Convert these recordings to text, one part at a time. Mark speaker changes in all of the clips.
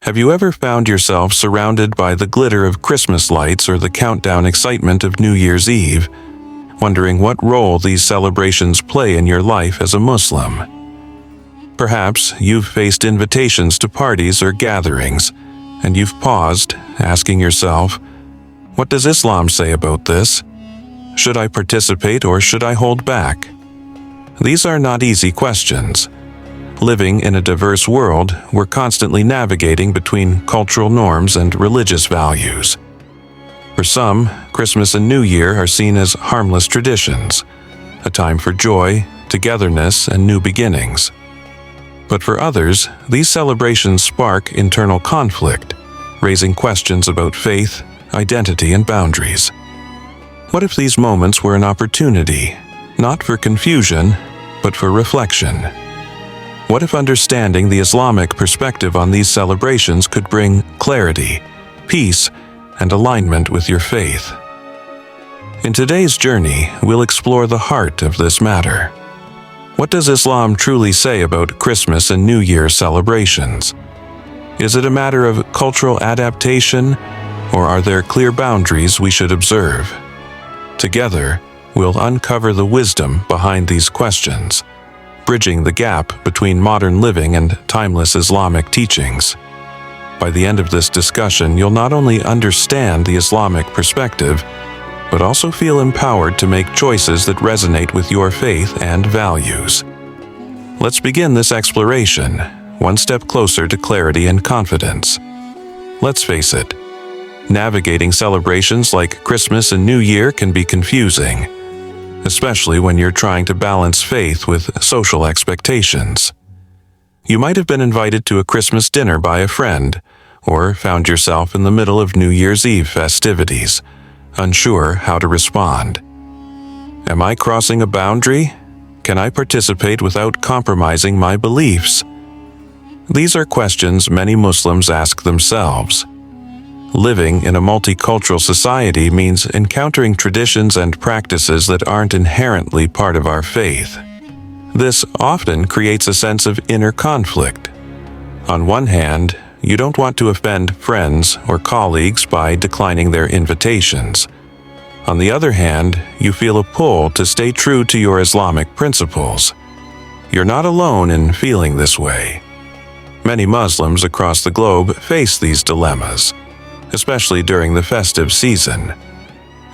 Speaker 1: Have you ever found yourself surrounded by the glitter of Christmas lights or the countdown excitement of New Year's Eve, wondering what role these celebrations play in your life as a Muslim? Perhaps you've faced invitations to parties or gatherings, and you've paused, asking yourself, what does Islam say about this? Should I participate or should I hold back? These are not easy questions. Living in a diverse world, we're constantly navigating between cultural norms and religious values. For some, Christmas and New Year are seen as harmless traditions, a time for joy, togetherness, and new beginnings. But for others, these celebrations spark internal conflict, raising questions about faith, identity, and boundaries. What if these moments were an opportunity, not for confusion, but for reflection? What if understanding the Islamic perspective on these celebrations could bring clarity, peace, and alignment with your faith? In today's journey, we'll explore the heart of this matter. What does Islam truly say about Christmas and New Year celebrations? Is it a matter of cultural adaptation, or are there clear boundaries we should observe? Together, we'll uncover the wisdom behind these questions, bridging the gap between modern living and timeless Islamic teachings. By the end of this discussion, you'll not only understand the Islamic perspective, but also feel empowered to make choices that resonate with your faith and values. Let's begin this exploration, one step closer to clarity and confidence. Let's face it, navigating celebrations like Christmas and New Year can be confusing, especially when you're trying to balance faith with social expectations. You might have been invited to a Christmas dinner by a friend, or found yourself in the middle of New Year's Eve festivities, unsure how to respond. Am I crossing a boundary? Can I participate without compromising my beliefs? These are questions many Muslims ask themselves. Living in a multicultural society means encountering traditions and practices that aren't inherently part of our faith. This often creates a sense of inner conflict. On one hand, you don't want to offend friends or colleagues by declining their invitations. On the other hand, you feel a pull to stay true to your Islamic principles. You're not alone in feeling this way. Many Muslims across the globe face these dilemmas, especially during the festive season.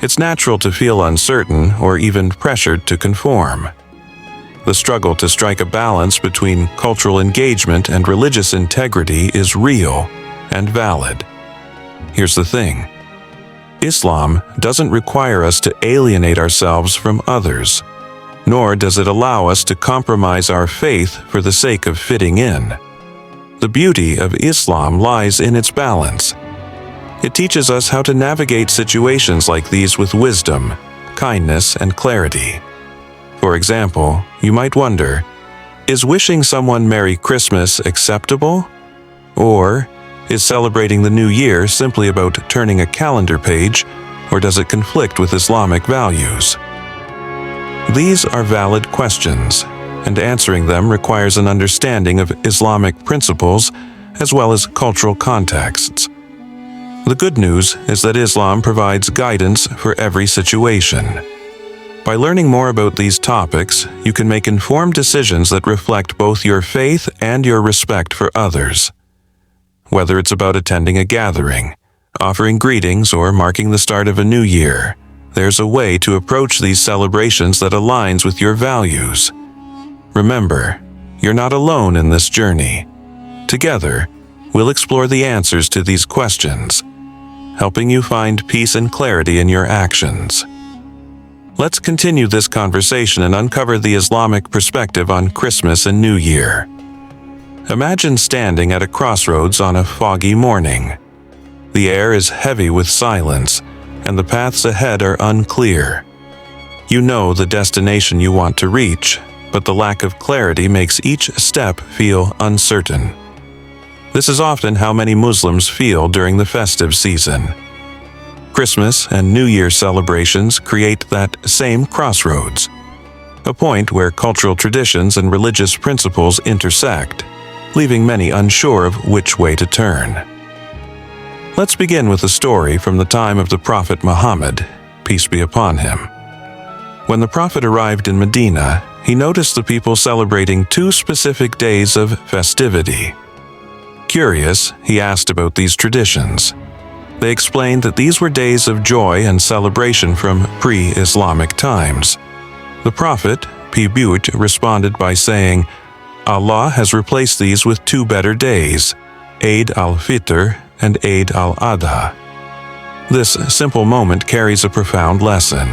Speaker 1: It's natural to feel uncertain or even pressured to conform. The struggle to strike a balance between cultural engagement and religious integrity is real and valid. Here's the thing: Islam doesn't require us to alienate ourselves from others, nor does it allow us to compromise our faith for the sake of fitting in. The beauty of Islam lies in its balance. It teaches us how to navigate situations like these with wisdom, kindness, and clarity. For example, you might wonder, is wishing someone Merry Christmas acceptable? Or is celebrating the New Year simply about turning a calendar page, or does it conflict with Islamic values? These are valid questions, and answering them requires an understanding of Islamic principles as well as cultural contexts. The good news is that Islam provides guidance for every situation. By learning more about these topics, you can make informed decisions that reflect both your faith and your respect for others. Whether it's about attending a gathering, offering greetings, or marking the start of a new year, there's a way to approach these celebrations that aligns with your values. Remember, you're not alone in this journey. Together, we'll explore the answers to these questions, helping you find peace and clarity in your actions. Let's continue this conversation and uncover the Islamic perspective on Christmas and New Year. Imagine standing at a crossroads on a foggy morning. The air is heavy with silence, and the paths ahead are unclear. You know the destination you want to reach, but the lack of clarity makes each step feel uncertain. This is often how many Muslims feel during the festive season. Christmas and New Year celebrations create that same crossroads, a point where cultural traditions and religious principles intersect. leaving many unsure of which way to turn. Let's begin with a story from the time of the Prophet Muhammad, peace be upon him. When the Prophet arrived in Medina, he noticed the people celebrating 2 specific days of festivity. Curious, he asked about these traditions. They explained that these were days of joy and celebration from pre-Islamic times. The Prophet, peace be upon him, responded by saying, Allah has replaced these with 2 better days, Eid al-Fitr and Eid al-Adha. This simple moment carries a profound lesson.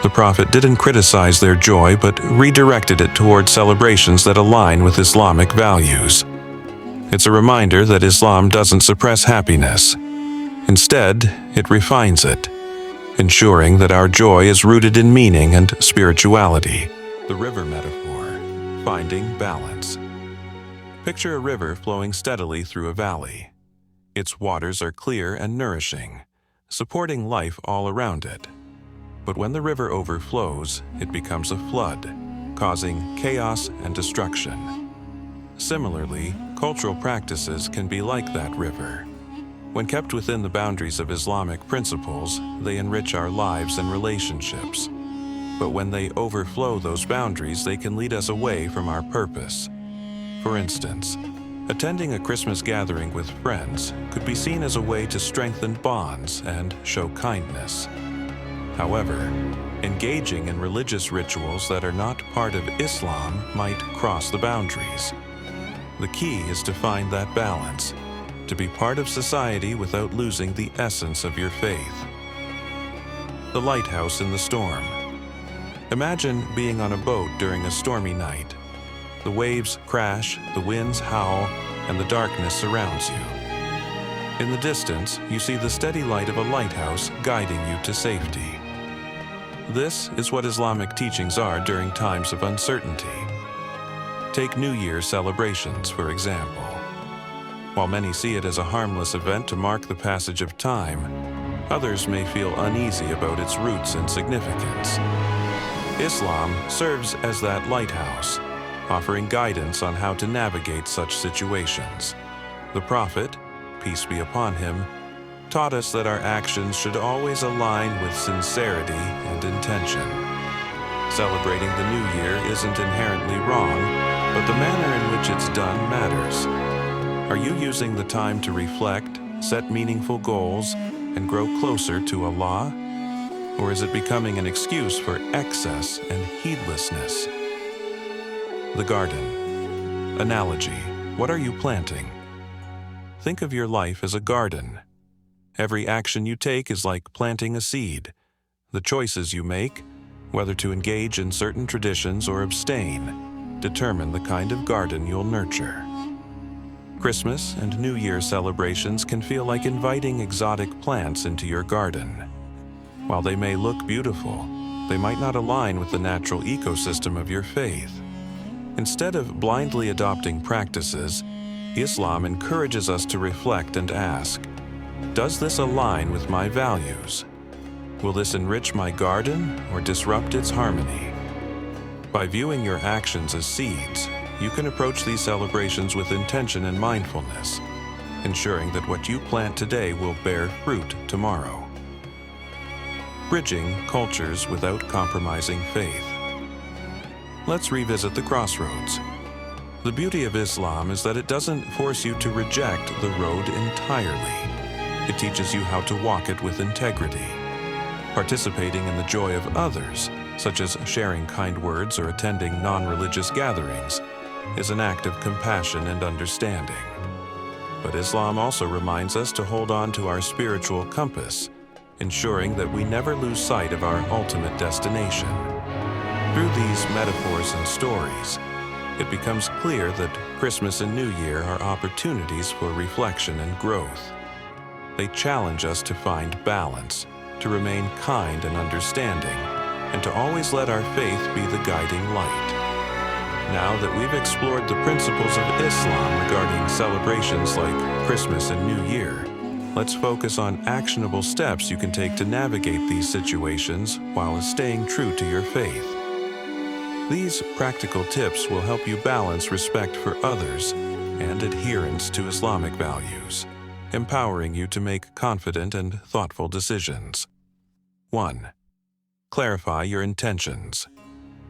Speaker 1: The Prophet didn't criticize their joy but redirected it toward celebrations that align with Islamic values. It's a reminder that Islam doesn't suppress happiness. Instead, it refines it, ensuring that our joy is rooted in meaning and spirituality. The river metaphor, finding balance. Picture a river flowing steadily through a valley. Its waters are clear and nourishing, supporting life all around it. But when the river overflows, it becomes a flood, causing chaos and destruction. Similarly, cultural practices can be like that river. When kept within the boundaries of Islamic principles, they enrich our lives and relationships. But when they overflow those boundaries, they can lead us away from our purpose. For instance, attending a Christmas gathering with friends could be seen as a way to strengthen bonds and show kindness. However, engaging in religious rituals that are not part of Islam might cross the boundaries. The key is to find that balance, to be part of society without losing the essence of your faith. The lighthouse in the storm. Imagine being on a boat during a stormy night. The waves crash, the winds howl, and the darkness surrounds you. In the distance, you see the steady light of a lighthouse guiding you to safety. This is what Islamic teachings are during times of uncertainty. Take New Year's celebrations, for example. While many see it as a harmless event to mark the passage of time, others may feel uneasy about its roots and significance. Islam serves as that lighthouse, offering guidance on how to navigate such situations. The Prophet, peace be upon him, taught us that our actions should always align with sincerity and intention. Celebrating the new year isn't inherently wrong, but the manner in which it's done matters. Are you using the time to reflect, set meaningful goals, and grow closer to Allah? Or is it becoming an excuse for excess and heedlessness? The garden. Analogy. What are you planting? Think of your life as a garden. Every action you take is like planting a seed. The choices you make, whether to engage in certain traditions or abstain, determine the kind of garden you'll nurture. Christmas and New Year celebrations can feel like inviting exotic plants into your garden. While they may look beautiful, they might not align with the natural ecosystem of your faith. Instead of blindly adopting practices, Islam encourages us to reflect and ask, does this align with my values? Will this enrich my garden or disrupt its harmony? By viewing your actions as seeds, you can approach these celebrations with intention and mindfulness, ensuring that what you plant today will bear fruit tomorrow. Bridging cultures without compromising faith. Let's revisit the crossroads. The beauty of Islam is that it doesn't force you to reject the road entirely. It teaches you how to walk it with integrity. Participating in the joy of others, such as sharing kind words or attending non-religious gatherings, is an act of compassion and understanding. But Islam also reminds us to hold on to our spiritual compass, ensuring that we never lose sight of our ultimate destination. Through these metaphors and stories, it becomes clear that Christmas and New Year are opportunities for reflection and growth. They challenge us to find balance, to remain kind and understanding, and to always let our faith be the guiding light. Now that we've explored the principles of Islam regarding celebrations like Christmas and New Year, let's focus on actionable steps you can take to navigate these situations while staying true to your faith. These practical tips will help you balance respect for others and adherence to Islamic values, empowering you to make confident and thoughtful decisions. 1. Clarify your intentions.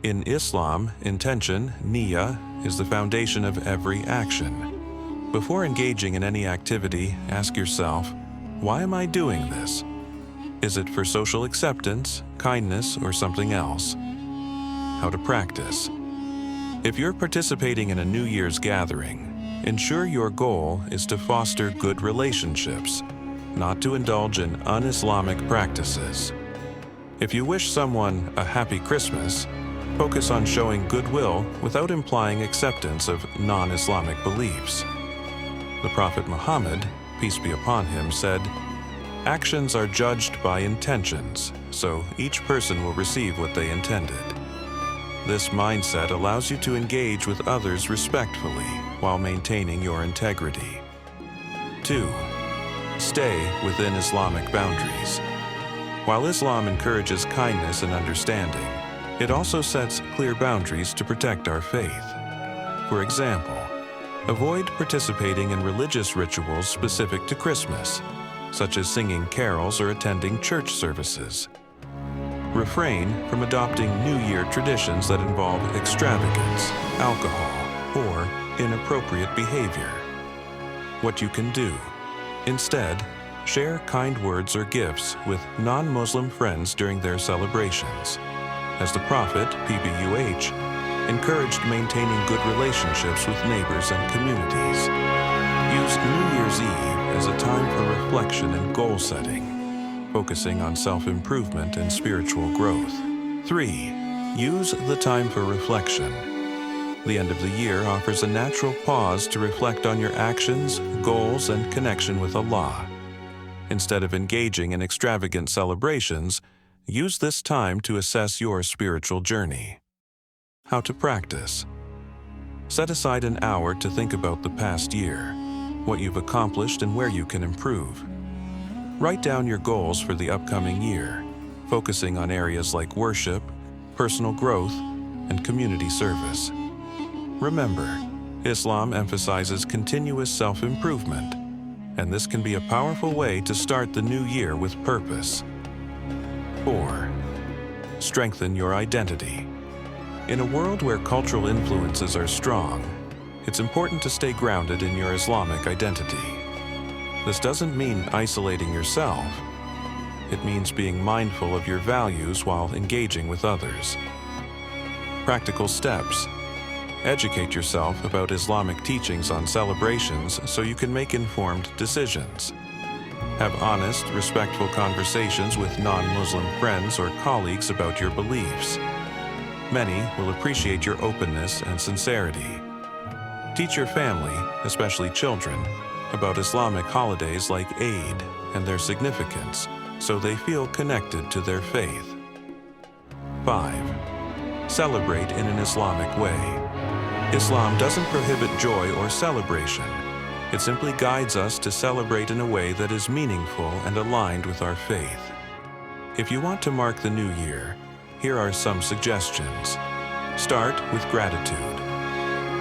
Speaker 1: In Islam, intention, niyyah, is the foundation of every action. Before engaging in any activity, ask yourself, why am I doing this? Is it for social acceptance, kindness, or something else? How to practice. If you're participating in a New Year's gathering, ensure your goal is to foster good relationships, not to indulge in un-Islamic practices. If you wish someone a happy Christmas, focus on showing goodwill without implying acceptance of non-Islamic beliefs. The Prophet Muhammad, peace be upon him, said, "Actions are judged by intentions, so each person will receive what they intended." This mindset allows you to engage with others respectfully while maintaining your integrity. 2. Stay within Islamic boundaries. While Islam encourages kindness and understanding, it also sets clear boundaries to protect our faith. For example, avoid participating in religious rituals specific to Christmas, such as singing carols or attending church services. Refrain from adopting New Year traditions that involve extravagance, alcohol, or inappropriate behavior. What you can do. Instead, share kind words or gifts with non-Muslim friends during their celebrations, as the Prophet, PBUH, encouraged maintaining good relationships with neighbors and communities. Use New Year's Eve as a time for reflection and goal setting, focusing on self-improvement and spiritual growth. 3. Use the time for reflection. The end of the year offers a natural pause to reflect on your actions, goals, and connection with Allah. Instead of engaging in extravagant celebrations, use this time to assess your spiritual journey. How to practice. Set aside an hour to think about the past year, what you've accomplished and where you can improve. Write down your goals for the upcoming year, focusing on areas like worship, personal growth, and community service. Remember, Islam emphasizes continuous self-improvement, and this can be a powerful way to start the new year with purpose. 4. Strengthen your identity. In a world where cultural influences are strong, it's important to stay grounded in your Islamic identity. This doesn't mean isolating yourself. It means being mindful of your values while engaging with others. Practical steps. Educate yourself about Islamic teachings on celebrations so you can make informed decisions. Have honest, respectful conversations with non-Muslim friends or colleagues about your beliefs. Many will appreciate your openness and sincerity. Teach your family, especially children, about Islamic holidays like Eid and their significance, so they feel connected to their faith. 5. Celebrate in an Islamic way. Islam doesn't prohibit joy or celebration. It simply guides us to celebrate in a way that is meaningful and aligned with our faith. If you want to mark the new year, here are some suggestions. Start with gratitude.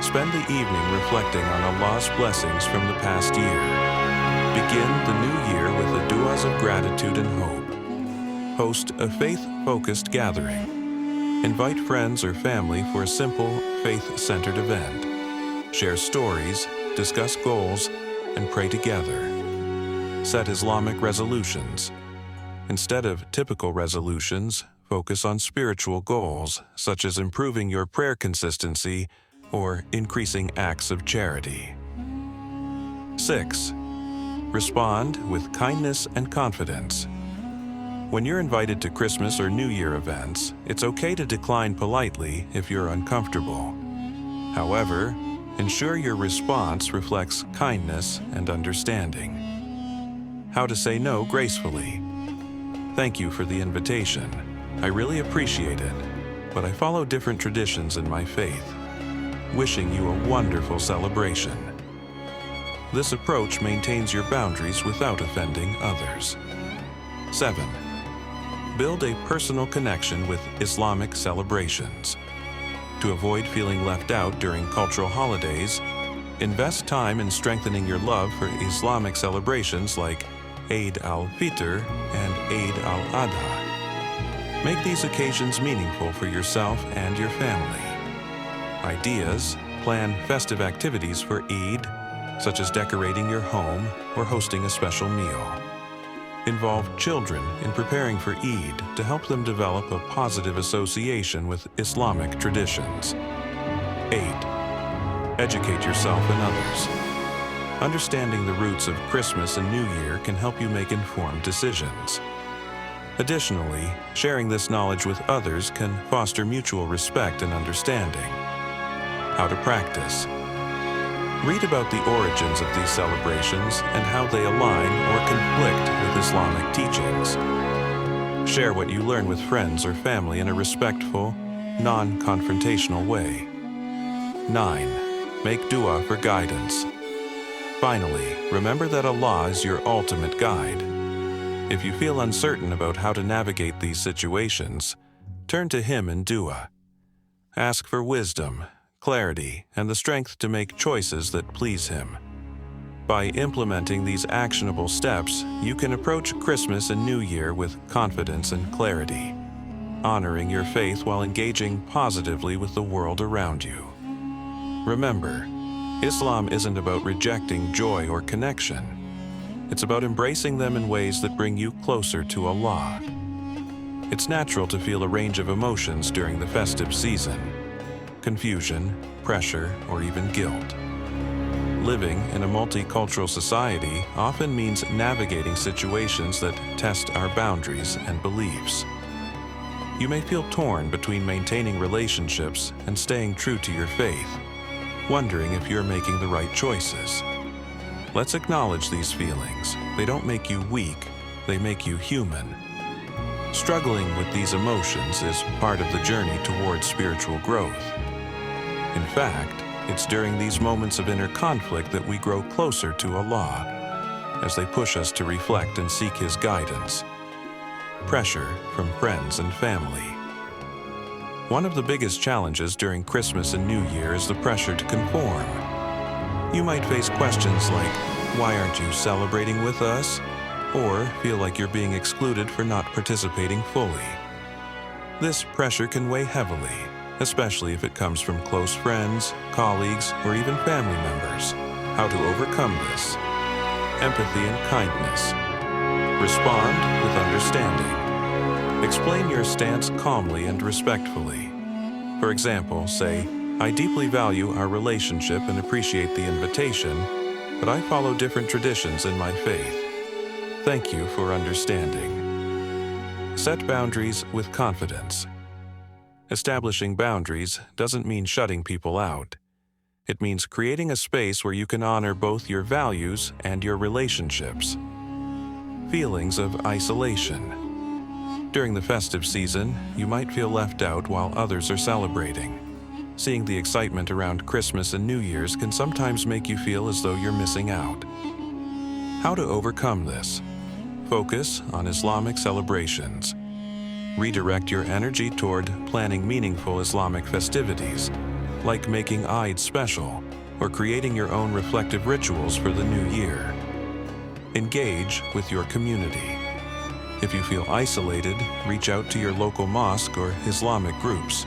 Speaker 1: Spend the evening reflecting on Allah's blessings from the past year. Begin the new year with the du'as of gratitude and hope. Host a faith-focused gathering. Invite friends or family for a simple, faith-centered event. Share stories, discuss goals, and pray together. Set Islamic resolutions. Instead of typical resolutions, focus on spiritual goals, such as improving your prayer consistency or increasing acts of charity. 6. Respond with kindness and confidence. When you're invited to Christmas or New Year events, it's okay to decline politely if you're uncomfortable. However, ensure your response reflects kindness and understanding. How to say no gracefully. Thank you for the invitation. I really appreciate it, but I follow different traditions in my faith. Wishing you a wonderful celebration. This approach maintains your boundaries without offending others. 7. Build a personal connection with Islamic celebrations. To avoid feeling left out during cultural holidays, Invest time in strengthening your love for Islamic celebrations like Eid al-Fitr and Eid al-Adha. Make these occasions meaningful for yourself and your family. Ideas: plan festive activities for Eid, such as decorating your home or hosting a special meal. Involve children in preparing for Eid to help them develop a positive association with Islamic traditions. 8. Educate yourself and others. Understanding the roots of Christmas and New Year can help you make informed decisions. Additionally, sharing this knowledge with others can foster mutual respect and understanding. How to practice. Read about the origins of these celebrations and how they align or conflict with Islamic teachings. Share what you learn with friends or family in a respectful, non-confrontational way. 9. Make dua for guidance. Finally, remember that Allah is your ultimate guide. If you feel uncertain about how to navigate these situations, turn to Him in dua. Ask for wisdom, clarity, and the strength to make choices that please Him. By implementing these actionable steps, you can approach Christmas and New Year with confidence and clarity, honoring your faith while engaging positively with the world around you. Remember, Islam isn't about rejecting joy or connection. It's about embracing them in ways that bring you closer to Allah. It's natural to feel a range of emotions during the festive season: confusion, pressure, or even guilt. Living in a multicultural society often means navigating situations that test our boundaries and beliefs. You may feel torn between maintaining relationships and staying true to your faith, wondering if you're making the right choices. Let's acknowledge these feelings. They don't make you weak, they make you human. Struggling with these emotions is part of the journey towards spiritual growth. In fact, it's during these moments of inner conflict that we grow closer to Allah, as they push us to reflect and seek His guidance. Pressure from friends and family. One of the biggest challenges during Christmas and New Year is the pressure to conform. You might face questions like, "Why aren't you celebrating with us?" or feel like you're being excluded for not participating fully. This pressure can weigh heavily, especially if it comes from close friends, colleagues, or even family members. How to overcome this? Empathy and kindness. Respond with understanding. Explain your stance calmly and respectfully. For example, say, "I deeply value our relationship and appreciate the invitation, but I follow different traditions in my faith. Thank you for understanding." Set boundaries with confidence. Establishing boundaries doesn't mean shutting people out. It means creating a space where you can honor both your values and your relationships. Feelings of isolation. During the festive season, you might feel left out while others are celebrating. Seeing the excitement around Christmas and New Year's can sometimes make you feel as though you're missing out. How to overcome this? Focus on Islamic celebrations. Redirect your energy toward planning meaningful Islamic festivities, like making Eid special or creating your own reflective rituals for the new year. Engage with your community. If you feel isolated, reach out to your local mosque or Islamic groups.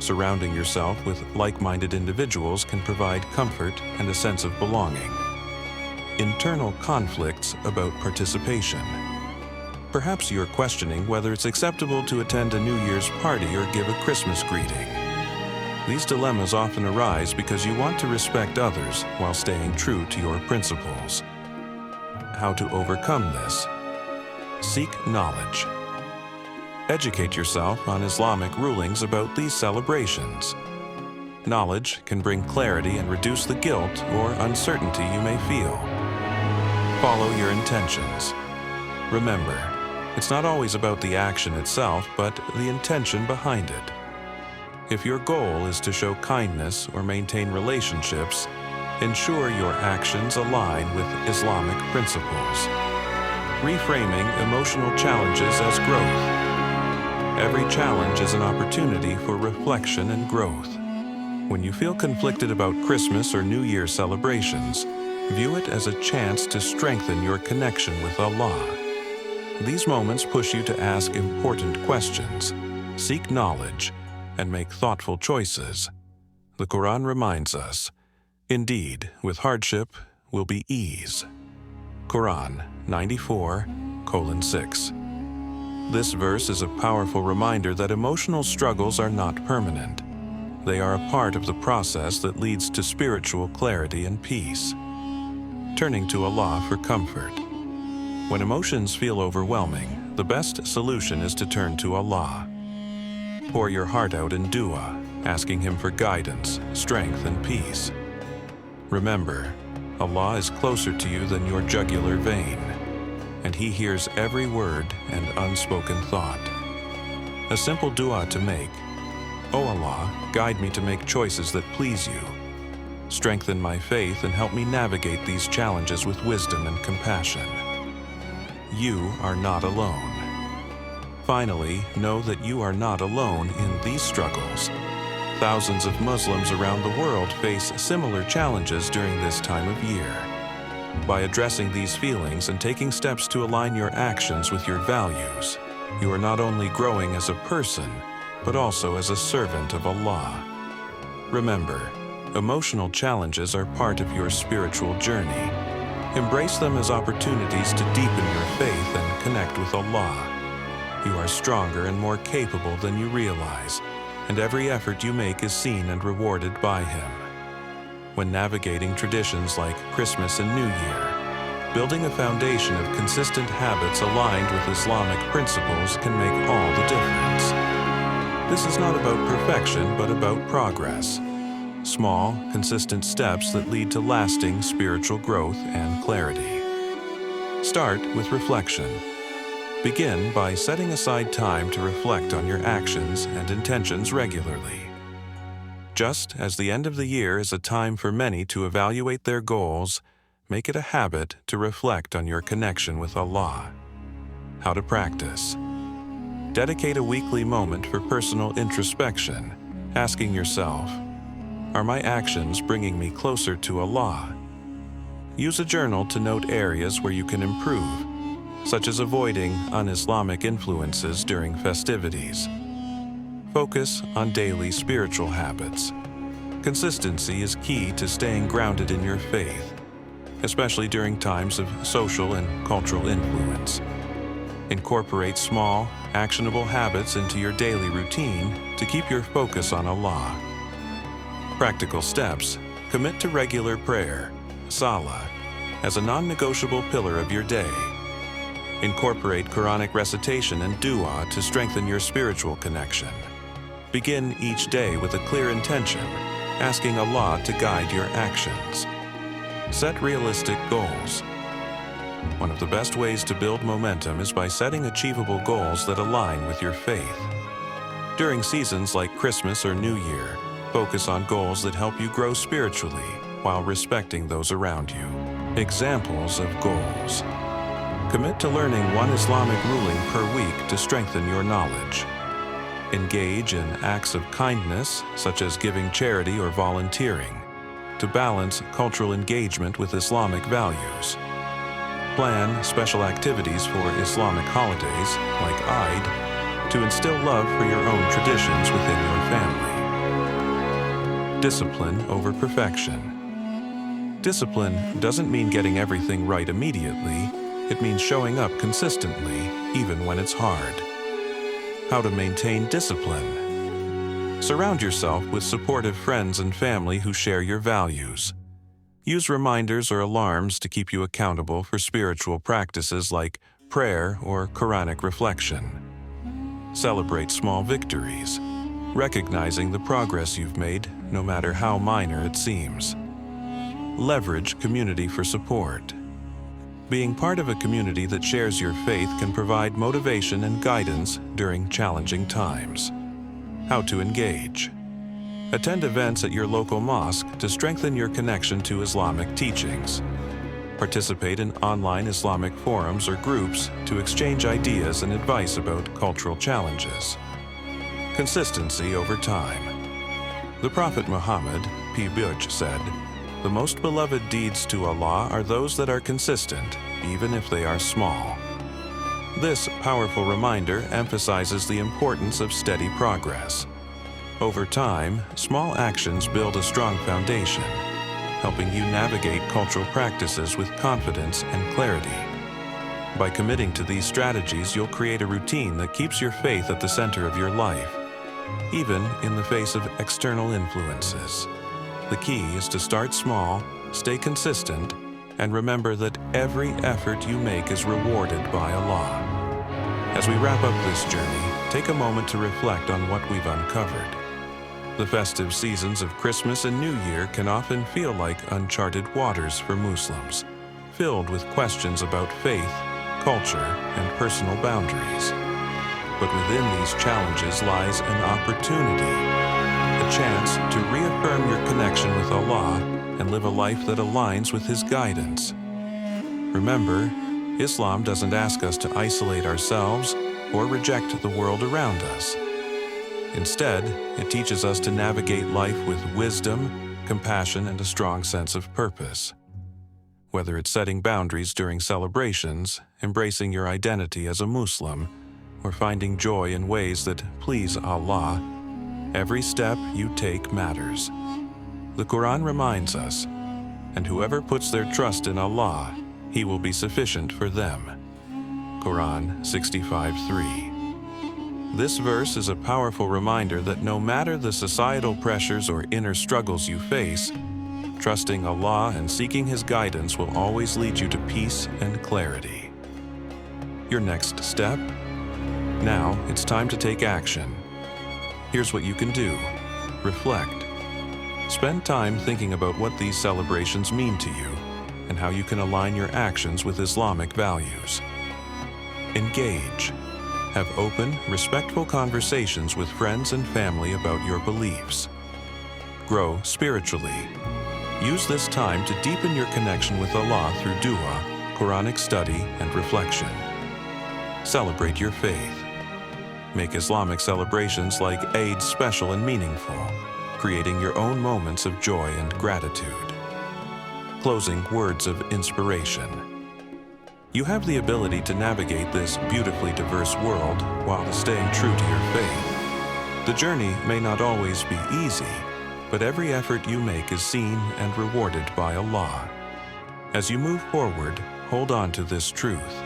Speaker 1: Surrounding yourself with like-minded individuals can provide comfort and a sense of belonging. Internal conflicts about participation. Perhaps you're questioning whether it's acceptable to attend a New Year's party or give a Christmas greeting. These dilemmas often arise because you want to respect others while staying true to your principles. How to overcome this? Seek knowledge. Educate yourself on Islamic rulings about these celebrations. Knowledge can bring clarity and reduce the guilt or uncertainty you may feel. Follow your intentions. Remember, it's not always about the action itself, but the intention behind it. If your goal is to show kindness or maintain relationships, ensure your actions align with Islamic principles. Reframing emotional challenges as growth. Every challenge is an opportunity for reflection and growth. When you feel conflicted about Christmas or New Year celebrations, view it as a chance to strengthen your connection with Allah. These moments push you to ask important questions, seek knowledge, and make thoughtful choices. The Quran reminds us, "Indeed, with hardship will be ease." Quran 94:6. This verse is a powerful reminder that emotional struggles are not permanent. They are a part of the process that leads to spiritual clarity and peace. Turning to Allah for comfort. When emotions feel overwhelming, the best solution is to turn to Allah. Pour your heart out in dua, asking Him for guidance, strength, and peace. Remember, Allah is closer to you than your jugular vein, and He hears every word and unspoken thought. A simple dua to make: "O Allah, guide me to make choices that please you. Strengthen my faith and help me navigate these challenges with wisdom and compassion." You are not alone. Finally, know that you are not alone in these struggles. Thousands of Muslims around the world face similar challenges during this time of year. By addressing these feelings and taking steps to align your actions with your values, you are not only growing as a person, but also as a servant of Allah. Remember, emotional challenges are part of your spiritual journey. Embrace them as opportunities to deepen your faith and connect with Allah. You are stronger and more capable than you realize, and every effort you make is seen and rewarded by Him. When navigating traditions like Christmas and New Year, building a foundation of consistent habits aligned with Islamic principles can make all the difference. This is not about perfection, but about progress. Small, consistent steps that lead to lasting spiritual growth and clarity. Start with reflection. Begin by setting aside time to reflect on your actions and intentions regularly. Just as the end of the year is a time for many to evaluate their goals, make it a habit to reflect on your connection with Allah. How to practice. Dedicate a weekly moment for personal introspection, asking yourself, "Are my actions bringing me closer to Allah?" Use a journal to note areas where you can improve, such as avoiding un-Islamic influences during festivities. Focus on daily spiritual habits. Consistency is key to staying grounded in your faith, especially during times of social and cultural influence. Incorporate small, actionable habits into your daily routine to keep your focus on Allah. Practical steps. Commit to regular prayer, salah, as a non-negotiable pillar of your day. Incorporate Quranic recitation and dua to strengthen your spiritual connection. Begin each day with a clear intention, asking Allah to guide your actions. Set realistic goals. One of the best ways to build momentum is by setting achievable goals that align with your faith. During seasons like Christmas or New Year, focus on goals that help you grow spiritually while respecting those around you. Examples of goals. Commit to learning one Islamic ruling per week to strengthen your knowledge. Engage in acts of kindness, such as giving charity or volunteering, to balance cultural engagement with Islamic values. Plan special activities for Islamic holidays, like Eid, to instill love for your own traditions within your family. Discipline over perfection. Discipline doesn't mean getting everything right immediately. It means showing up consistently, even when it's hard. How to maintain discipline. Surround yourself with supportive friends and family who share your values. Use reminders or alarms to keep you accountable for spiritual practices like prayer or Quranic reflection. Celebrate small victories, recognizing the progress you've made, no matter how minor it seems. Leverage community for support. Being part of a community that shares your faith can provide motivation and guidance during challenging times. How to engage. Attend events at your local mosque to strengthen your connection to Islamic teachings. Participate in online Islamic forums or groups to exchange ideas and advice about cultural challenges. Consistency over time. The Prophet Muhammad, peace be upon him, said, "The most beloved deeds to Allah are those that are consistent, even if they are small." This powerful reminder emphasizes the importance of steady progress. Over time, small actions build a strong foundation, helping you navigate cultural practices with confidence and clarity. By committing to these strategies, you'll create a routine that keeps your faith at the center of your life, even in the face of external influences. The key is to start small, stay consistent, and remember that every effort you make is rewarded by Allah. As we wrap up this journey, take a moment to reflect on what we've uncovered. The festive seasons of Christmas and New Year can often feel like uncharted waters for Muslims, filled with questions about faith, culture, and personal boundaries. But within these challenges lies an opportunity, a chance to reaffirm your connection with Allah and live a life that aligns with His guidance. Remember, Islam doesn't ask us to isolate ourselves or reject the world around us. Instead, it teaches us to navigate life with wisdom, compassion, and a strong sense of purpose. Whether it's setting boundaries during celebrations, embracing your identity as a Muslim, or finding joy in ways that please Allah, every step you take matters. The Quran reminds us, "And whoever puts their trust in Allah, He will be sufficient for them." Quran 65:3. This verse is a powerful reminder that no matter the societal pressures or inner struggles you face, trusting Allah and seeking His guidance will always lead you to peace and clarity. Your next step? Now it's time to take action. Here's what you can do. Reflect. Spend time thinking about what these celebrations mean to you and how you can align your actions with Islamic values. Engage. Have open, respectful conversations with friends and family about your beliefs. Grow spiritually. Use this time to deepen your connection with Allah through dua, Quranic study, and reflection. Celebrate your faith. Make Islamic celebrations like Eid special and meaningful, creating your own moments of joy and gratitude. Closing words of inspiration. You have the ability to navigate this beautifully diverse world while staying true to your faith. The journey may not always be easy, but every effort you make is seen and rewarded by Allah. As you move forward, hold on to this truth.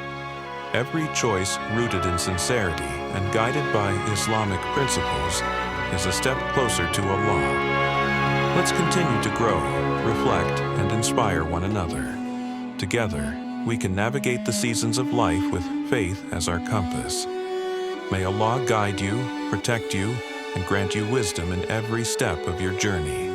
Speaker 1: Every choice rooted in sincerity and guided by Islamic principles is a step closer to Allah. Let's continue to grow, reflect, and inspire one another. Together, we can navigate the seasons of life with faith as our compass. May Allah guide you, protect you, and grant you wisdom in every step of your journey.